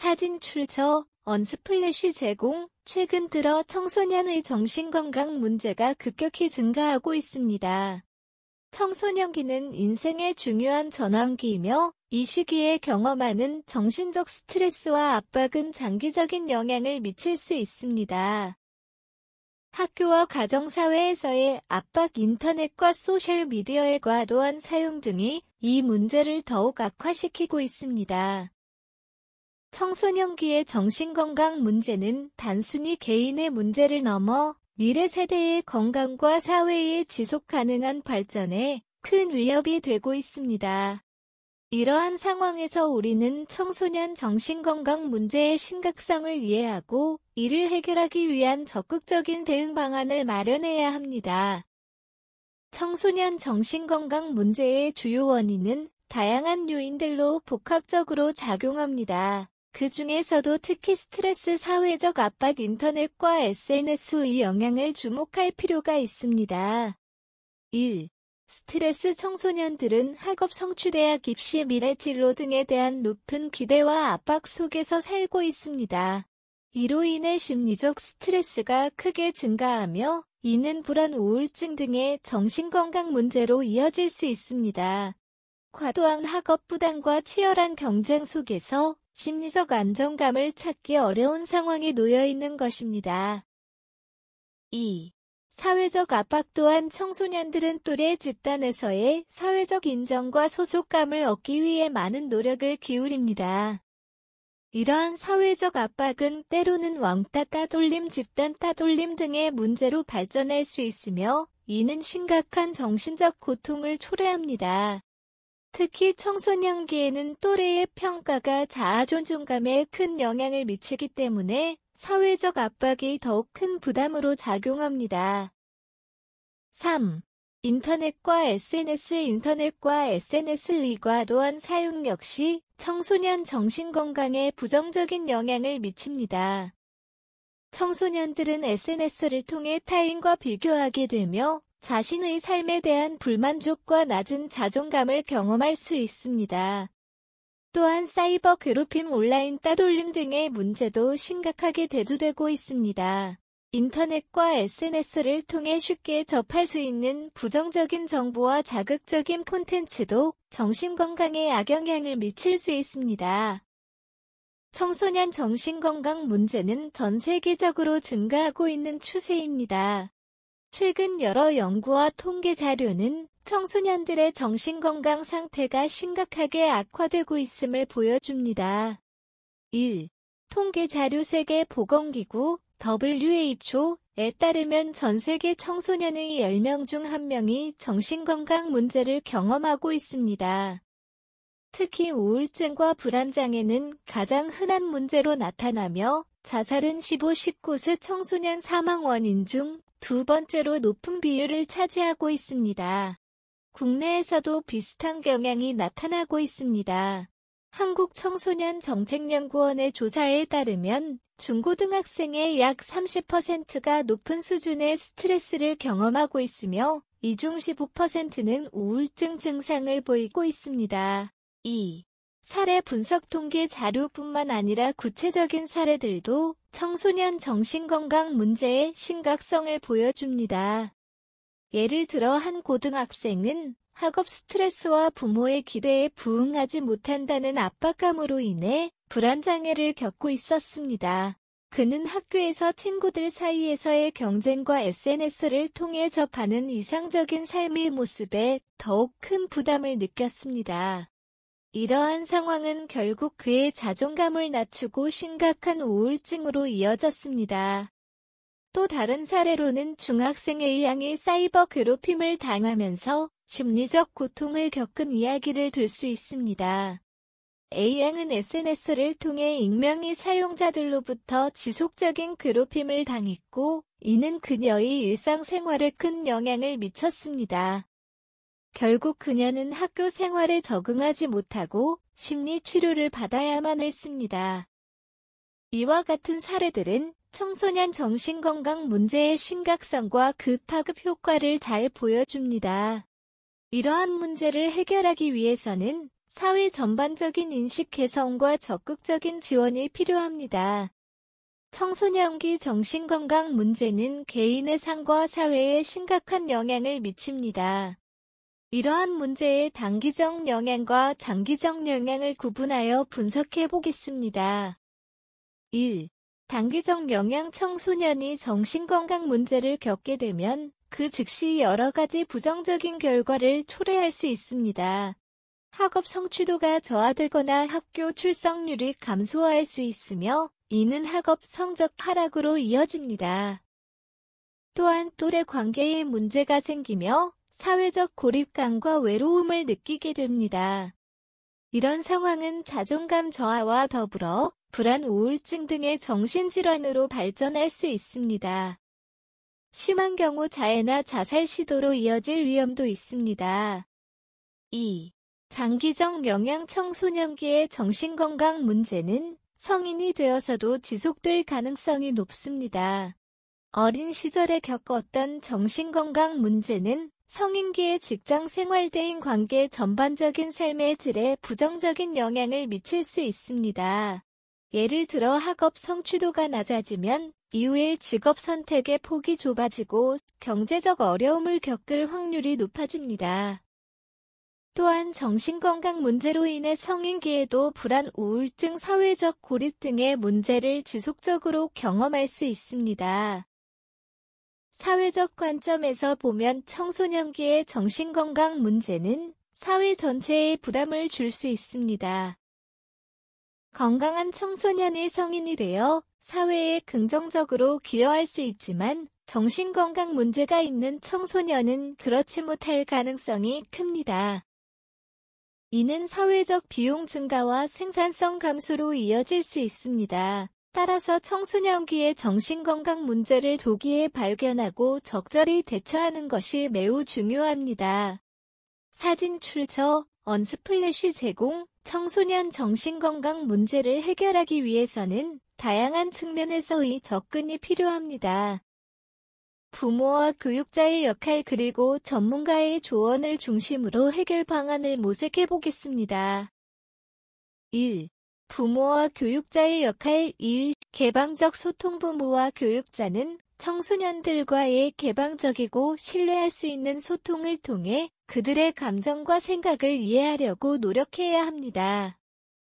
사진 출처, 언스플래시 제공. 최근 들어 청소년의 정신건강 문제가 급격히 증가하고 있습니다. 청소년기는 인생의 중요한 전환기이며 이 시기에 경험하는 정신적 스트레스와 압박은 장기적인 영향을 미칠 수 있습니다. 학교와 가정사회에서의 압박, 인터넷과 소셜미디어의 과도한 사용 등이 이 문제를 더욱 악화시키고 있습니다. 청소년기의 정신건강 문제는 단순히 개인의 문제를 넘어 미래 세대의 건강과 사회의 지속가능한 발전에 큰 위협이 되고 있습니다. 이러한 상황에서 우리는 청소년 정신건강 문제의 심각성을 이해하고 이를 해결하기 위한 적극적인 대응 방안을 마련해야 합니다. 청소년 정신건강 문제의 주요 원인은 다양한 요인들로 복합적으로 작용합니다. 그 중에서도 특히 스트레스, 사회적 압박, 인터넷과 SNS의 영향을 주목할 필요가 있습니다. 1. 스트레스. 청소년들은 학업, 성취대학 입시, 미래 진로 등에 대한 높은 기대와 압박 속에서 살고 있습니다. 이로 인해 심리적 스트레스가 크게 증가하며 이는 불안, 우울증 등의 정신건강 문제로 이어질 수 있습니다. 과도한 학업 부담과 치열한 경쟁 속에서 심리적 안정감을 찾기 어려운 상황에 놓여 있는 것입니다. 2. 사회적 압박. 또한 청소년들은 또래 집단에서의 사회적 인정과 소속감을 얻기 위해 많은 노력을 기울입니다. 이러한 사회적 압박은 때로는 왕따, 따돌림, 집단 따돌림 등의 문제로 발전할 수 있으며 이는 심각한 정신적 고통을 초래합니다. 특히 청소년기에는 또래의 평가가 자아 존중감에 큰 영향을 미치기 때문에 사회적 압박이 더욱 큰 부담으로 작용합니다. 3. 인터넷과 SNS. 인터넷과 SNS의 과도한 사용 역시 청소년 정신건강에 부정적인 영향을 미칩니다. 청소년들은 SNS를 통해 타인과 비교하게 되며 자신의 삶에 대한 불만족과 낮은 자존감을 경험할 수 있습니다. 또한 사이버 괴롭힘, 온라인 따돌림 등의 문제도 심각하게 대두되고 있습니다. 인터넷과 SNS를 통해 쉽게 접할 수 있는 부정적인 정보와 자극적인 콘텐츠도 정신건강에 악영향을 미칠 수 있습니다. 청소년 정신건강 문제는 전 세계적으로 증가하고 있는 추세입니다. 최근 여러 연구와 통계 자료는 청소년들의 정신건강 상태가 심각하게 악화되고 있음을 보여줍니다. 1. 통계 자료. 세계보건기구 WHO에 따르면 전 세계 청소년의 10명 중 1명이 정신건강 문제를 경험하고 있습니다. 특히 우울증과 불안장애는 가장 흔한 문제로 나타나며 자살은 15-19세 청소년 사망 원인 중 두 번째로 높은 비율을 차지하고 있습니다. 국내에서도 비슷한 경향이 나타나고 있습니다. 한국청소년정책연구원의 조사에 따르면 중고등학생의 약 30%가 높은 수준의 스트레스를 경험하고 있으며 이 중 15%는 우울증 증상을 보이고 있습니다. 2. 사례 분석. 통계 자료뿐만 아니라 구체적인 사례들도 청소년 정신건강 문제의 심각성을 보여줍니다. 예를 들어 한 고등학생은 학업 스트레스와 부모의 기대에 부응하지 못한다는 압박감으로 인해 불안장애를 겪고 있었습니다. 그는 학교에서 친구들 사이에서의 경쟁과 SNS를 통해 접하는 이상적인 삶의 모습에 더욱 큰 부담을 느꼈습니다. 이러한 상황은 결국 그의 자존감을 낮추고 심각한 우울증으로 이어졌습니다. 또 다른 사례로는 중학생 A양이 사이버 괴롭힘을 당하면서 심리적 고통을 겪은 이야기를 들 수 있습니다. A양은 SNS를 통해 익명의 사용자들로부터 지속적인 괴롭힘을 당했고 이는 그녀의 일상생활에 큰 영향을 미쳤습니다. 결국 그녀는 학교 생활에 적응하지 못하고 심리치료를 받아야만 했습니다. 이와 같은 사례들은 청소년 정신건강 문제의 심각성과 그 파급 효과를 잘 보여줍니다. 이러한 문제를 해결하기 위해서는 사회 전반적인 인식 개선과 적극적인 지원이 필요합니다. 청소년기 정신건강 문제는 개인의 삶과 사회에 심각한 영향을 미칩니다. 이러한 문제의 단기적 영향과 장기적 영향을 구분하여 분석해 보겠습니다. 1. 단기적 영향. 청소년이 정신건강 문제를 겪게 되면 그 즉시 여러 가지 부정적인 결과를 초래할 수 있습니다. 학업 성취도가 저하되거나 학교 출석률이 감소할 수 있으며 이는 학업 성적 하락으로 이어집니다. 또한 또래 관계에 문제가 생기며 사회적 고립감과 외로움을 느끼게 됩니다. 이런 상황은 자존감 저하와 더불어 불안, 우울증 등의 정신질환으로 발전할 수 있습니다. 심한 경우 자해나 자살 시도로 이어질 위험도 있습니다. 2. 장기적 영향. 청소년기의 정신건강 문제는 성인이 되어서도 지속될 가능성이 높습니다. 어린 시절에 겪었던 정신건강 문제는 성인기의 직장 생활, 대인 관계, 전반적인 삶의 질에 부정적인 영향을 미칠 수 있습니다. 예를 들어 학업 성취도가 낮아지면 이후의 직업 선택의 폭이 좁아지고 경제적 어려움을 겪을 확률이 높아집니다. 또한 정신건강 문제로 인해 성인기에도 불안, 우울증, 사회적 고립 등의 문제를 지속적으로 경험할 수 있습니다. 사회적 관점에서 보면 청소년기의 정신건강 문제는 사회 전체에 부담을 줄 수 있습니다. 건강한 청소년이 성인이 되어 사회에 긍정적으로 기여할 수 있지만 정신건강 문제가 있는 청소년은 그렇지 못할 가능성이 큽니다. 이는 사회적 비용 증가와 생산성 감소로 이어질 수 있습니다. 따라서 청소년기의 정신건강 문제를 조기에 발견하고 적절히 대처하는 것이 매우 중요합니다. 사진 출처, 언스플래시 제공. 청소년 정신건강 문제를 해결하기 위해서는 다양한 측면에서의 접근이 필요합니다. 부모와 교육자의 역할 그리고 전문가의 조언을 중심으로 해결 방안을 모색해 보겠습니다. 1. 부모와 교육자의 역할. 1. 개방적 소통. 부모와 교육자는 청소년들과의 개방적이고 신뢰할 수 있는 소통을 통해 그들의 감정과 생각을 이해하려고 노력해야 합니다.